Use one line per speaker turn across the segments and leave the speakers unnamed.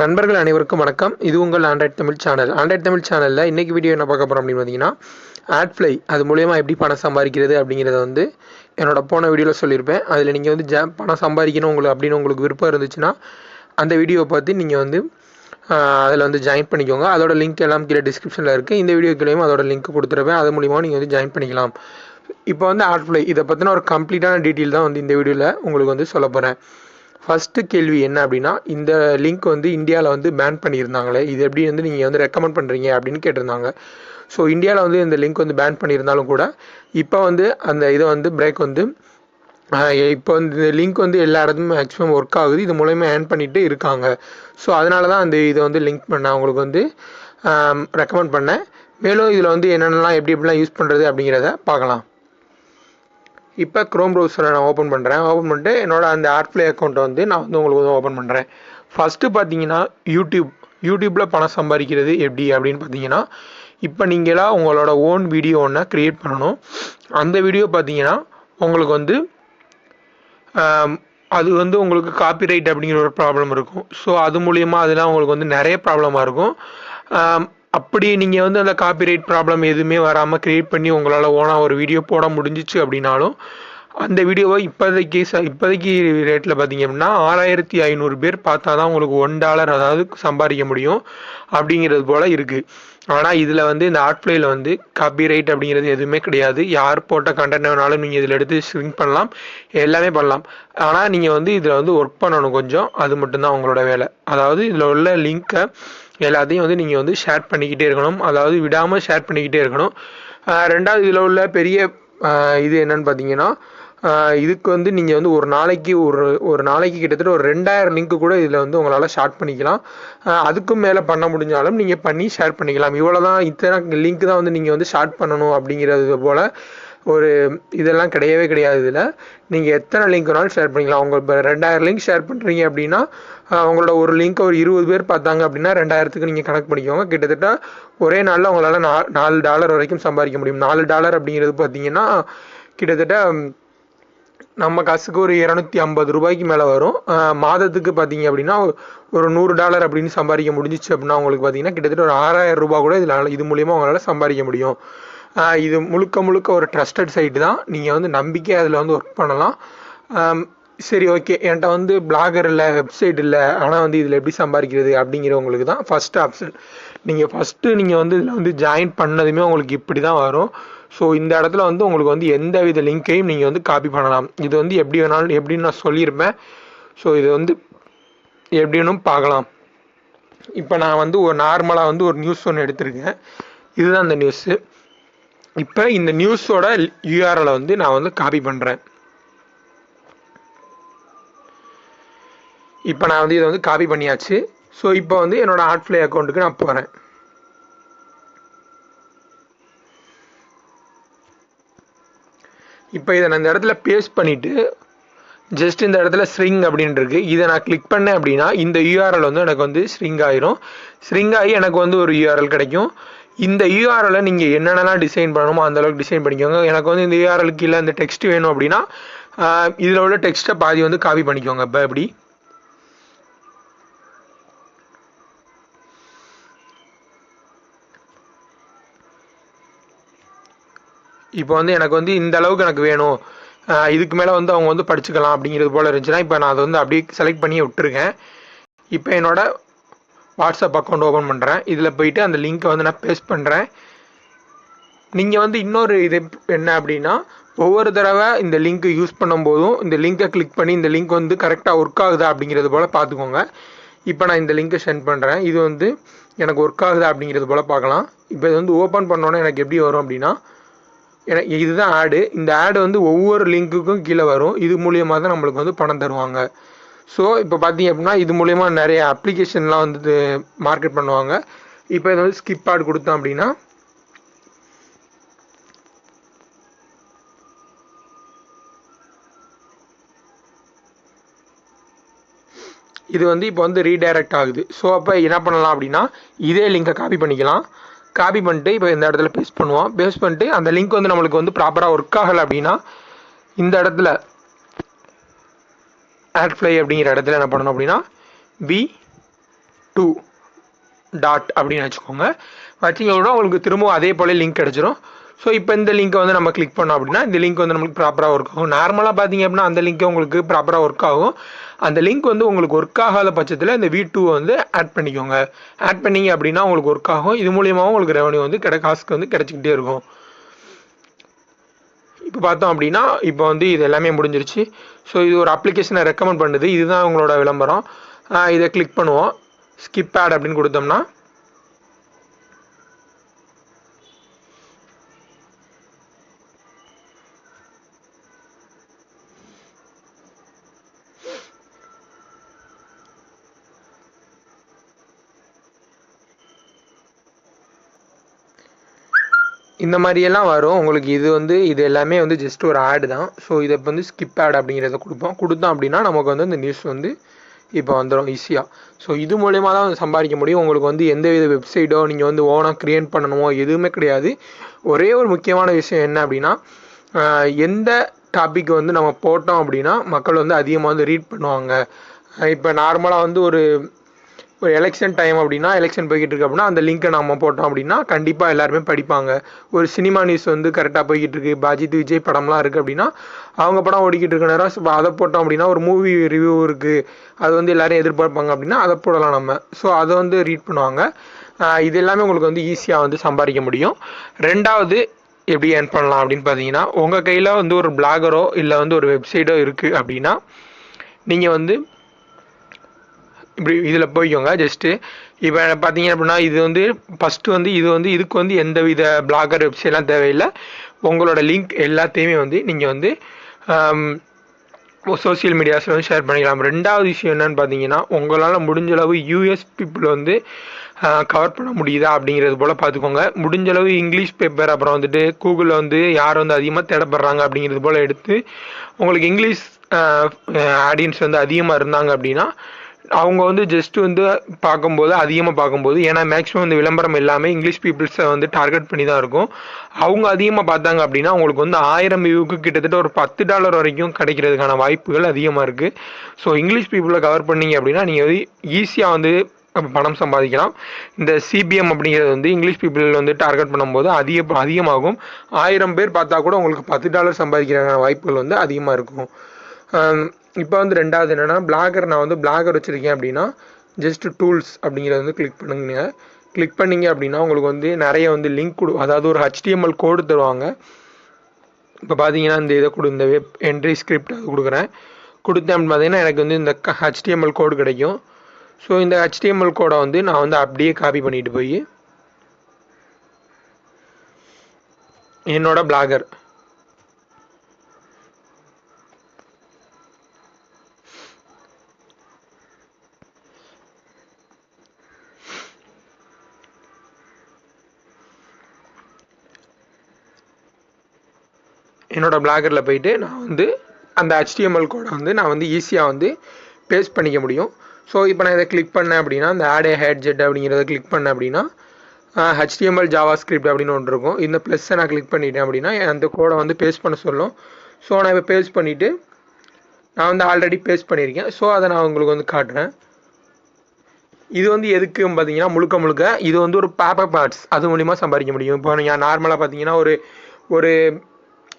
நண்பர்கள் அனைவருக்கும் வணக்கம். இது உங்கள் Android Tamil channel. Android Tamil சேனலில் இன்றைக்கி வீடியோ என்ன பார்க்க போகிறோம் அப்படின்னு பார்த்தீங்கன்னா, ஆட்ஃப்ளை அது மூலயமா எப்படி பணம் சம்பாதிக்கிறது அப்படிங்கிறத என்னோட போன வீடியோவில் சொல்லியிருப்பேன். அதில் நீங்கள் பணம் சம்பாதிக்கணும் உங்களுக்கு விருப்பம் இருந்துச்சுன்னா அந்த வீடியோவை பார்த்து நீங்கள் அதில் ஜாயின் பண்ணிக்கோங்க. அதோட லிங்க் எல்லாம் கீழே டிஸ்கிரிப்ஷனில் இருக்குது. இந்த வீடியோக்குள்ளேயும் அதோட லிங்க் கொடுத்துருப்பேன். அது மூலிமா நீங்கள் ஜாயின் பண்ணிக்கலாம். இப்போ ஆட்ஃப்ளை இதை பற்றின ஒரு கம்ப்ளீட்டான டீட்டெயில் தான் இந்த வீடியோவில் உங்களுக்கு சொல்ல போகிறேன். ஃபஸ்ட்டு கேள்வி என்ன அப்படின்னா, இந்த லிங்க் இந்தியாவில் பேன் பண்ணியிருந்தாங்களே, இது எப்படி நீங்கள் ரெக்கமெண்ட் பண்ணுறீங்க அப்படின்னு கேட்டிருந்தாங்க. ஸோ இந்தியாவில் இந்த லிங்க் பேன் பண்ணியிருந்தாலும் கூட இப்போ அந்த இதை பிரேக் இப்போ இந்த லிங்க் எல்லா இடத்துலையும் மேக்ஸிமம் ஒர்க் ஆகுது. இது மூலயமா ஏர்ன் பண்ணிகிட்டு இருக்காங்க. ஸோ அதனால தான் இதை லிங்க் பண்ண உங்களுக்கு ரெக்கமெண்ட் பண்ணேன். மேலும் இதில் என்னென்னலாம் எப்படிலாம் யூஸ் பண்ணுறது அப்படிங்கிறத பார்க்கலாம். இப்போ க்ரோம் ப்ரௌசரை நான் ஓப்பன் பண்ணுறேன். ஓப்பன் பண்ணிட்டு என்னோட அந்த ஆட்ஃப்ளை அக்கௌண்ட்டை நான் உங்களுக்கு ஓப்பன் பண்ணுறேன். ஃபஸ்ட்டு பார்த்தீங்கன்னா யூடியூப்பில் பணம் சம்பாதிக்கிறது எப்படி அப்படின்னு பார்த்தீங்கன்னா, இப்போ நீங்களாக உங்களோட ஓன் வீடியோ ஒன்று க்ரியேட் பண்ணணும். அந்த வீடியோ பார்த்தீங்கன்னா உங்களுக்கு அது உங்களுக்கு காப்பிரைட் அப்படிங்கிற ஒரு ப்ராப்ளம் இருக்கும். ஸோ அது மூலிமா அதெல்லாம் உங்களுக்கு நிறைய ப்ராப்ளமாக இருக்கும். அப்படி நீங்கள் அந்த காப்பிரைட் ப்ராப்ளம் எதுவுமே வராமல் க்ரியேட் பண்ணி உங்களால் ஓனாக ஒரு வீடியோ போட முடிஞ்சிச்சு அப்படின்னாலும், அந்த வீடியோவை இப்போதைக்கு ரேட்டில் பார்த்தீங்க அப்படின்னா 6500 பேர் பார்த்தா தான் உங்களுக்கு $1 அதாவது சம்பாதிக்க முடியும் அப்படிங்கிறது போல் இருக்குது. ஆனால் இதில் இந்த ஆட்ஃப்ளைல காப்பிரைட் அப்படிங்கிறது எதுவுமே கிடையாது. யார் போட்ட கண்டென்ட் வேணாலும் நீங்கள் இதில் எடுத்து ஸ்ட்ரிங் பண்ணலாம், எல்லாமே பண்ணலாம். ஆனால் நீங்கள் இதில் ஒர்க் பண்ணணும் கொஞ்சம். அது மட்டும்தான் உங்களோட வேலை. அதாவது இதில் உள்ள லிங்க்கை எல்லாத்தையும் நீங்கள் ஷேர் பண்ணிக்கிட்டே இருக்கணும். அதாவது விடாமல் ஷேர் பண்ணிக்கிட்டே இருக்கணும். ரெண்டாவது இதில் உள்ள பெரிய இது என்னன்னு பார்த்தீங்கன்னா, இதுக்கு நீங்கள் ஒரு நாளைக்கு ஒரு நாளைக்கு கிட்டத்தட்ட ஒரு 2000 லிங்க்கு கூட இதில் உங்களால் ஷேர் பண்ணிக்கலாம். அதுக்கும் மேலே பண்ண முடிஞ்சாலும் நீங்கள் பண்ணி ஷேர் பண்ணிக்கலாம். இவ்வளோ தான், இத்தனை லிங்க் தான் நீங்கள் ஷேர் பண்ணணும் அப்படிங்கிறது போல் ஒரு இதெல்லாம் கிடையவே கிடையாது. இதில் நீங்கள் எத்தனை லிங்க் வேணாலும் ஷேர் பண்ணிக்கலாம். உங்கள் இப்போ 2000 லிங்க் ஷேர் பண்ணுறீங்க அப்படின்னா, உங்களோட ஒரு லிங்க்கை ஒரு 20 பேர் பார்த்தாங்க அப்படின்னா 2000க்கு நீங்கள் கணக்கு பண்ணிக்கோங்க. கிட்டத்தட்ட ஒரே நாளில் உங்களால் $4 வரைக்கும் சம்பாதிக்க முடியும். $4 அப்படிங்கிறது பார்த்தீங்கன்னா கிட்டத்தட்ட நம்ம காசுக்கு ஒரு 250 ரூபாய்க்கு மேலே வரும். மாதத்துக்கு பார்த்தீங்க அப்படின்னா ஒரு $100 அப்படின்னு சம்பாதிக்க முடிஞ்சிச்சு அப்படின்னா உங்களுக்கு பார்த்தீங்கன்னா கிட்டத்தட்ட ஒரு 6000 ரூபா கூட இது மூலிமா உங்களால் சம்பாதிக்க முடியும். இது முழுக்க ஒரு ட்ரஸ்டட் சைட்டு தான். நீங்கள் நம்பிக்கை அதில் ஒர்க் பண்ணலாம். சரி, ஓகே, என்கிட்ட பிளாகர் இல்லை, வெப்சைட் இல்லை, ஆனால் இதில் எப்படி சம்பாதிக்கிறது அப்படிங்கிறவங்களுக்கு தான் ஃபஸ்ட்டு ஆப்ஷன். நீங்கள் இதில் ஜாயின் பண்ணதுமே உங்களுக்கு இப்படி தான் வரும். ஸோ இந்த இடத்துல உங்களுக்கு எந்த வித லிங்க்கையும் நீங்கள் காப்பி பண்ணலாம். இது எப்படி வேணாலும் எப்படின்னு நான் சொல்லியிருப்பேன். ஸோ இது எப்படின்னு பார்க்கலாம். இப்போ நான் ஒரு நார்மலாக ஒரு நியூஸ் ஒன்று எடுத்திருக்கேன். இதுதான் அந்த நியூஸு. இப்போ இந்த நியூஸோட யூஆர்எலை நான் காப்பி பண்ணுறேன். இப்போ நான் இதை காப்பி பண்ணியாச்சு. ஸோ இப்போ என்னோடய ஆட்ஃப்ளை அக்கௌண்ட்டுக்கு நான் போகிறேன். இப்போ இதை நான் இந்த இடத்துல பேஸ்ட் பண்ணிவிட்டு ஜஸ்ட் இந்த இடத்துல ஸ்ட்ரிங் அப்படின்னு இருக்கு. இதை நான் கிளிக் பண்ணேன் அப்படின்னா இந்த யூஆர்எல் எனக்கு ஸ்ட்ரிங் ஆயிரும். ஸ்ட்ரிங் ஆகி எனக்கு ஒரு யூஆர்எல் கிடைக்கும். இந்த யூஆர்எலை நீங்கள் என்னென்னலாம் டிசைன் பண்ணணுமோ அந்தளவுக்கு டிசைன் பண்ணிக்கோங்க. எனக்கு இந்த யூஆர்எலுக்கு இல்லை இந்த டெக்ஸ்ட் வேணும் அப்படின்னா இதில் உள்ள டெக்ஸ்ட்டை பாதி காப்பி பண்ணிக்கோங்க. இப்போ எப்படி இப்போ எனக்கு இந்த அளவுக்கு எனக்கு வேணும், இதுக்கு மேலே அவங்க படிச்சுக்கலாம் அப்படிங்கிறது போல் இருந்துச்சுன்னா இப்போ நான் அதை அப்படியே செலக்ட் பண்ணி விட்டுருக்கேன். இப்போ என்னோடய வாட்ஸ்அப் அக்கௌண்ட் ஓப்பன் பண்ணுறேன். இதில் போயிட்டு அந்த லிங்க்கை நான் பேஸ்ட் பண்ணுறேன். நீங்கள் இன்னொரு இது என்ன அப்படின்னா, ஒவ்வொரு தடவை இந்த லிங்க்கு யூஸ் பண்ணும்போதும் இந்த லிங்க்கை கிளிக் பண்ணி இந்த லிங்க் கரெக்டாக ஒர்க் ஆகுதா அப்படிங்கிறது போல் பார்த்துக்கோங்க. இப்போ நான் இந்த லிங்க்கை சென்ட் பண்ணுறேன். இது எனக்கு ஒர்க் ஆகுதா அப்படிங்கிறது போல் பார்க்கலாம். இப்போ இது ஓப்பன் பண்ணோன்னே எனக்கு எப்படி வரும் அப்படின்னா, இதுதான் ஆடு. இந்த ஆடு ஒவ்வொரு லிங்க்குக்கும் கீழே வரும். இது மூலியமாக தான் நம்மளுக்கு பணம் தருவாங்க. ஸோ இப்போ பார்த்தீங்க அப்படின்னா இது மூலயமா நிறைய அப்ளிகேஷன்லாம் மார்க்கெட் பண்ணுவாங்க. இப்போ இதை ஸ்கிப் ஆட் கொடுத்தோம் அப்படின்னா இது இப்போ ரீடைரக்ட் ஆகுது. ஸோ அப்போ என்ன பண்ணலாம் அப்படின்னா இதே லிங்கை காப்பி பண்ணிக்கலாம். காப்பி பண்ணிட்டு இப்போ இந்த இடத்துல பேஸ்ட் பண்ணுவோம். பேஸ்ட் பண்ணிட்டு அந்த லிங்க் நம்மளுக்கு ப்ராப்பராக ஒர்க் ஆகலை அப்படின்னா இந்த இடத்துல ஆட்ஃப்ளை அப்படிங்கிற இடத்துல என்ன பண்ணணும் அப்படின்னா 2 டாட் அப்படின்னு வச்சுக்கோங்க. வச்சிங்கன்னா உங்களுக்கு திரும்பவும் அதே போல் லிங்க் கிடச்சிரும். ஸோ இப்போ இந்த லிங்க்கை வந்து நம்ம கிளிக் பண்ணோம் அப்படின்னா இந்த லிங்க் வந்து நம்மளுக்கு ப்ராப்பராக ஒர்க் ஆகும். நார்மலாக பார்த்தீங்க அப்படின்னா அந்த லிங்க்கை உங்களுக்கு ப்ராப்பராக ஒர்க் ஆகும். அந்த லிங்க் வந்து உங்களுக்கு ஒர்க் ஆகாத பட்சத்தில் இந்த V2 வந்து ஆட் பண்ணிக்கோங்க. ஆட் பண்ணிங்க அப்படின்னா உங்களுக்கு ஒர்க் ஆகும். இது மூலியமாகவும் உங்களுக்கு ரெவன்யூ வந்து காசுக்கு வந்து கிடச்சிக்கிட்டே இருக்கும். இப்போ பார்த்தோம் அப்படின்னா இப்போ வந்து இது எல்லாமே முடிஞ்சிருச்சு. ஸோ இது ஒரு அப்ளிகேஷனை ரெக்கமெண்ட் பண்ணுது. இதுதான் உங்களோட விளம்பரம். இதை கிளிக் பண்ணுவோம். ஸ்கிப் ஆட் அப்படின்னு கொடுத்தோம்னா இந்த மாதிரியெல்லாம் வரும் உங்களுக்கு. இது எல்லாமே வந்து ஜஸ்ட் ஒரு ஆடு தான். ஸோ இதை வந்து ஸ்கிப் ஆட் அப்படிங்கிறத கொடுத்தோம் அப்படின்னா நமக்கு வந்து இந்த நியூஸ் வந்து இப்போ வந்துடும் ஈஸியாக. ஸோ இது மூலயமா தான் சம்பாதிக்க முடியும். உங்களுக்கு வந்து எந்த வித வெப்சைட்டோ நீங்கள் வந்து ஓனாக க்ரியேட் பண்ணணுமோ எதுவுமே கிடையாது. ஒரே ஒரு முக்கியமான விஷயம் என்ன அப்படின்னா எந்த டாபிக் வந்து நம்ம போட்டோம் அப்படின்னா மக்கள் வந்து அதிகமாக வந்து ரீட் பண்ணுவாங்க. இப்போ நார்மலாக வந்து ஒரு எலெக்ஷன் டைம் அப்படின்னா எலெக்ஷன் போய்கிட்டு இருக்கு அப்படின்னா அந்த லிங்க்கை நம்ம போட்டோம் அப்படின்னா கண்டிப்பாக எல்லாருமே படிப்பாங்க. ஒரு சினிமா நியூஸ் வந்து கரெக்டாக போய்கிட்டு இருக்கு, அஜித் விஜய் படம்லாம் இருக்குது அப்படின்னா அவங்க படம் ஓடிக்கிட்டு இருக்க நேரம் அதை போட்டோம் அப்படின்னா ஒரு மூவி ரிவ்யூ இருக்குது, அது வந்து எல்லாரும் எதிர்பார்ப்பாங்க அப்படின்னா அதை போடலாம் நம்ம. ஸோ அதை வந்து ரீட் பண்ணுவாங்க. இது எல்லாமே உங்களுக்கு வந்து ஈஸியாக வந்து சம்பாதிக்க முடியும். ரெண்டாவது எப்படி ஏர்ன் பண்ணலாம் அப்படின்னு பார்த்தீங்கன்னா உங்கள் கையில் வந்து ஒரு பிளாகரோ இல்லை வந்து ஒரு வெப்சைட்டோ இருக்குது அப்படின்னா நீங்கள் வந்து இப்படி இதில் போய்க்கோங்க. ஜஸ்ட்டு இப்போ பார்த்தீங்க அப்படின்னா இது வந்து ஃபஸ்ட்டு வந்து இதுக்கு வந்து எந்த வித பிளாகர் வெப்சைட்லாம் தேவையில்லை. உங்களோட லிங்க் எல்லாத்தையுமே வந்து நீங்கள் வந்து சோசியல் மீடியாஸில் வந்து ஷேர் பண்ணிக்கலாம். ரெண்டாவது விஷயம் என்னென்னு பார்த்தீங்கன்னா உங்களால் முடிஞ்சளவு யூஎஸ் பீப்புள் வந்து கவர் பண்ண முடியுதா அப்படிங்கிறது போல் பார்த்துக்கோங்க. முடிஞ்சளவு இங்கிலீஷ் பேப்பர் அப்புறம் வந்துட்டு கூகுளில் வந்து யார் வந்து அதிகமாக தேடப்படுறாங்க அப்படிங்கிறது போல் எடுத்து உங்களுக்கு இங்கிலீஷ் ஆடியன்ஸ் வந்து அதிகமாக இருந்தாங்க அப்படின்னா அவங்க வந்து ஜஸ்ட் வந்து அதிகமாக பார்க்கும்போது ஏன்னா மேக்ஸிமம் இந்த விளம்பரம் எல்லாமே இங்கிலீஷ் பீப்புள்ஸை வந்து டார்கெட் பண்ணி தான் இருக்கும். அவங்க அதிகமாக பார்த்தாங்க அப்படின்னா உங்களுக்கு வந்து 1000 வியூக்கு கிட்டத்தட்ட ஒரு $10 வரைக்கும் கிடைக்கிறதுக்கான வாய்ப்புகள் அதிகமாக இருக்குது. ஸோ இங்கிலீஷ் பீப்புளை கவர் பண்ணிங்க அப்படின்னா நீங்கள் வந்து ஈஸியாக வந்து பணம் சம்பாதிக்கலாம். இந்த CPM அப்படிங்கிறது வந்து இங்கிலீஷ் பீப்புள் வந்து டார்கெட் பண்ணும்போது அதிகமாகும். 1000 பேர் பார்த்தா கூட உங்களுக்கு $10 சம்பாதிக்கிறதுக்கான வாய்ப்புகள் வந்து அதிகமாக இருக்கும். இப்போ வந்து ரெண்டாவது என்னென்னா நான் வந்து பிளாகர் வச்சுருக்கேன் அப்படின்னா ஜஸ்ட் டூல்ஸ் அப்படிங்கிறத வந்து கிளிக் பண்ணிங்க அப்படின்னா உங்களுக்கு வந்து நிறைய வந்து லிங்க் அதாவது ஒரு HTML கோடு தருவாங்க. இப்போ பார்த்தீங்கன்னா இந்த இந்த வெப் என்ட்ரி ஸ்கிரிப்ட் அது கொடுத்தேன் அப்படின்னு பார்த்தீங்கன்னா எனக்கு வந்து இந்த HTML கோடு கிடைக்கும். ஸோ இந்த HTML கோடை வந்து நான் வந்து அப்படியே காப்பி பண்ணிட்டு போய் என்னோட பிளாகர் பிளாகரில் போயிட்டு நான் வந்து அந்த HTML கோடை வந்து நான் வந்து ஈஸியாக வந்து பேஸ்ட் பண்ணிக்க முடியும். ஸோ இப்போ நான் இதை கிளிக் பண்ணேன் அப்படின்னா இந்த ஆட் ஹெட்ஜெட் அப்படிங்கிறத கிளிக் பண்ணேன் அப்படின்னா HTML JavaScript அப்படின்னு ஒன்று இருக்கும். இந்த ப்ளஸ்ஸை நான் கிளிக் பண்ணிட்டேன் அப்படின்னா அந்த கோடை வந்து பேஸ்ட் பண்ண சொல்லும். ஸோ நான் இப்போ பேஸ்ட் பண்ணிவிட்டு நான் வந்து ஆல்ரெடி பேஸ்ட் பண்ணியிருக்கேன். ஸோ அதை நான் உங்களுக்கு வந்து காட்டுறேன். இது வந்து எதுக்குன்னு பார்த்தீங்கன்னா முழுக்க இது வந்து ஒரு பேப்பர் பார்ட்ஸ் அது மூலிமா சம்பாதிக்க முடியும். இப்போ நீங்கள் நார்மலாக பார்த்தீங்கன்னா ஒரு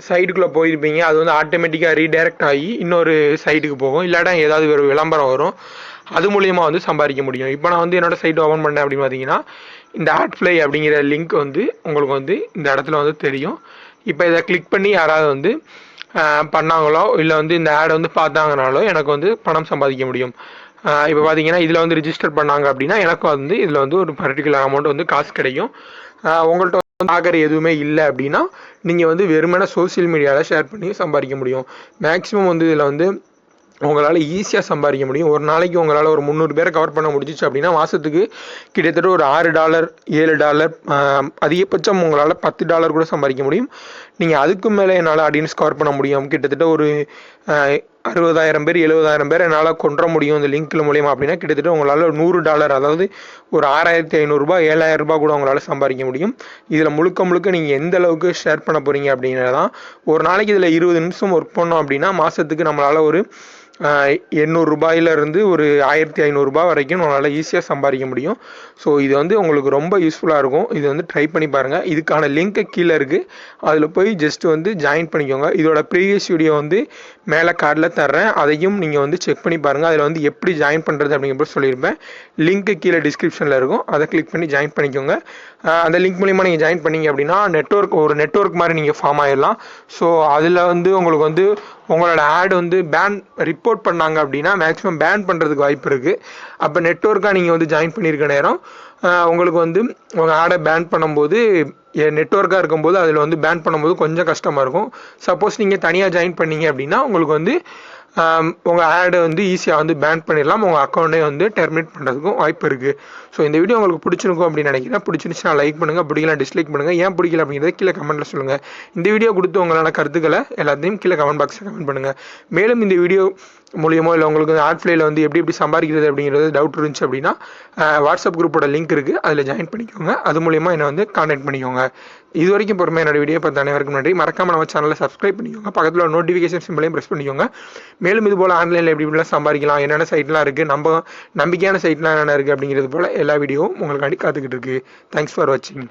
சைட்டுக்குள்ளே போயிருப்பீங்க, அது வந்து ஆட்டோமேட்டிக்காக ரீடைரக்ட் ஆகி இன்னொரு சைட்டுக்கு போகும், இல்லாட்டா ஏதாவது ஒரு விளம்பரம் வரும், அது மூலியமாக வந்து சம்பாதிக்க முடியும். இப்போ நான் வந்து என்னோடய சைட் ஓப்பன் பண்ணேன் அப்படின்னு பார்த்தீங்கன்னா இந்த ஆட்ஃப்ளை அப்படிங்கிற லிங்க் வந்து உங்களுக்கு வந்து இந்த இடத்துல வந்து தெரியும். இப்போ இதை கிளிக் பண்ணி யாராவது வந்து பண்ணாங்களோ இல்லை வந்து இந்த ஆடை வந்து பார்த்தாங்கனாலோ எனக்கு வந்து பணம் சம்பாதிக்க முடியும். இப்போ பார்த்தீங்கன்னா இதில் வந்து ரிஜிஸ்டர் பண்ணாங்க அப்படின்னா எனக்கு வந்து இதில் வந்து ஒரு பர்டிகுலர் அமௌண்ட் வந்து காசு கிடைக்கும். உங்கள்கிட்ட ஆகிற எதுவுமே இல்லை அப்படின்னா நீங்கள் வந்து வெறுமனே சோசியல் மீடியாவில் ஷேர் பண்ணி சம்பாதிக்க முடியும். மேக்ஸிமம் வந்து இதில் வந்து உங்களால் ஈஸியாக சம்பாதிக்க முடியும். ஒரு நாளைக்கு உங்களால் ஒரு 300 பேரை கவர் பண்ண முடிஞ்சிச்சு அப்படின்னா மாதத்துக்கு கிட்டத்தட்ட ஒரு $6 $7 அதிகபட்சம் உங்களால் $10 கூட சம்பாதிக்க முடியும். நீங்கள் அதுக்கு மேலே என்னால் ஆடியன்ஸ் கவர் பண்ண முடியும். கிட்டத்தட்ட ஒரு 60,000 பேர் 70,000 பேர் என்னால் கொண்டு முடியும் இந்த லிங்க்கில் மூலியமாக அப்படின்னா கிட்டத்தட்ட உங்களால் $100 அதாவது ஒரு $6,500 $7,000 கூட உங்களால் சம்பாதிக்க முடியும். இதில் முழுக்க நீங்கள் எந்த அளவுக்கு ஷேர் பண்ண போகிறீங்க அப்படிங்கிறதான். ஒரு நாளைக்கு இதில் 20 நிமிஷம் ஒர்க் பண்ணோம் அப்படின்னா மாதத்துக்கு நம்மளால் ஒரு ரூ. 800 ஒரு ரூ. 1500 வரைக்கும் உங்களால் ஈஸியாக சம்பாதிக்க முடியும். ஸோ இது வந்து உங்களுக்கு ரொம்ப யூஸ்ஃபுல்லாக இருக்கும். இது வந்து ட்ரை பண்ணி பாருங்கள். இதுக்கான லிங்க்கு கீழே இருக்குது, அதில் போய் ஜஸ்ட் வந்து ஜாயின் பண்ணிக்கோங்க. இதோட ப்ரீவியஸ் வீடியோ வந்து மேலே கார்டில் தர்றேன், அதையும் நீங்கள் வந்து செக் பண்ணி பாருங்கள். அதில் வந்து எப்படி ஜாயின் பண்ணுறது அப்படிங்கிற சொல்லியிருப்பேன். லிங்க்கு கீழே டிஸ்கிரிப்ஷனில் இருக்கும், அதை கிளிக் பண்ணி ஜாயின் பண்ணிக்கோங்க. அந்த லிங்க் மூலிமா நீங்கள் ஜாயின் பண்ணீங்க அப்படின்னா ஒரு நெட்வொர்க் மாதிரி நீங்கள் ஃபார்ம் ஆகிடலாம். ஸோ அதில் வந்து உங்களுக்கு வந்து உங்களோட ஆட் வந்து ரிப்போர்ட் பண்ணாங்க அப்படின்னா மேக்ஸிமம் பேன் பண்ணுறதுக்கு வாய்ப்பு இருக்குது. அப்போ நெட்வொர்க்காக நீங்கள் வந்து ஜாயின் பண்ணியிருக்க நேரம் உங்களுக்கு வந்து உங்கள் ஆடை பேன் பண்ணும்போது நெட்வொர்க்காக இருக்கும்போது அதில் வந்து பேன் பண்ணும்போது கொஞ்சம் கஷ்டமாக இருக்கும். சப்போஸ் நீங்கள் தனியாக ஜாயின் பண்ணீங்க அப்படின்னா உங்களுக்கு வந்து உங்கள் ஆடை வந்து ஈஸியாக வந்து பேன் பண்ணிடலாம். உங்கள் அக்கௌண்ட்டே வந்து டெர்மினேட் பண்ணுறதுக்கும் வாய்ப்பு இருக்குது. ஸோ இந்த வீடியோ உங்களுக்கு பிடிச்சிருக்கும் அப்படின்னு நினைக்கிறேன். பிடிச்சிருந்துச்சுன்னா லைக் பண்ணுங்கள், பிடிக்கலாம் டிஸ்லைக் பண்ணுங்கள். ஏன் பிடிக்கல அப்படிங்கிறத கீழே கமெண்ட்டில் சொல்லுங்கள். இந்த வீடியோ கொடுத்து உங்களான கருத்துக்களை எல்லாத்தையும் கீழே கமெண்ட் பாக்ஸில் கமெண்ட் பண்ணுங்கள். மேலும் இந்த வீடியோ மூலியமோ இல்லை உங்களுக்கு ஆட்ஃப்ளேயில் வந்து எப்படி சம்பாதிக்கிறது அப்படிங்கிறது டவுட் இருந்துச்சு அப்படின்னா வாட்ஸ்அப் குரூப்போட லிங்க் இருக்குது, அதில் ஜாயின் பண்ணிக்கோங்க. அது மூலிமா என்னை வந்து கான்டாக்ட் பண்ணிக்கோங்க. இது வரைக்கும் பொறுமையாக என்னோட வீடியோ பார்த்த அனைவருக்கும் நன்றி. மறக்காமல் நம்ம சேனலை சப்ஸ்கிரைப் பண்ணிக்கோங்க. பக்கத்தில் நோட்டிஃபிகேஷன் சிம்பிளையும் ப்ரெஸ் பண்ணிக்கோங்க. மேலும் இது போல் ஆன்லைனில் எப்படிலாம் சம்பாதிக்கலாம், என்னென்ன சைட்லாம் இருக்குது, நம்பிக்கையான சைட்லாம் என்னென்ன இருக்குது அப்படிங்கிறது போல் எல்லா வீடியோவும் உங்களுக்காண்டி காத்துக்கிட்டு இருக்குது. தேங்க்ஸ் ஃபார் வாட்சிங்.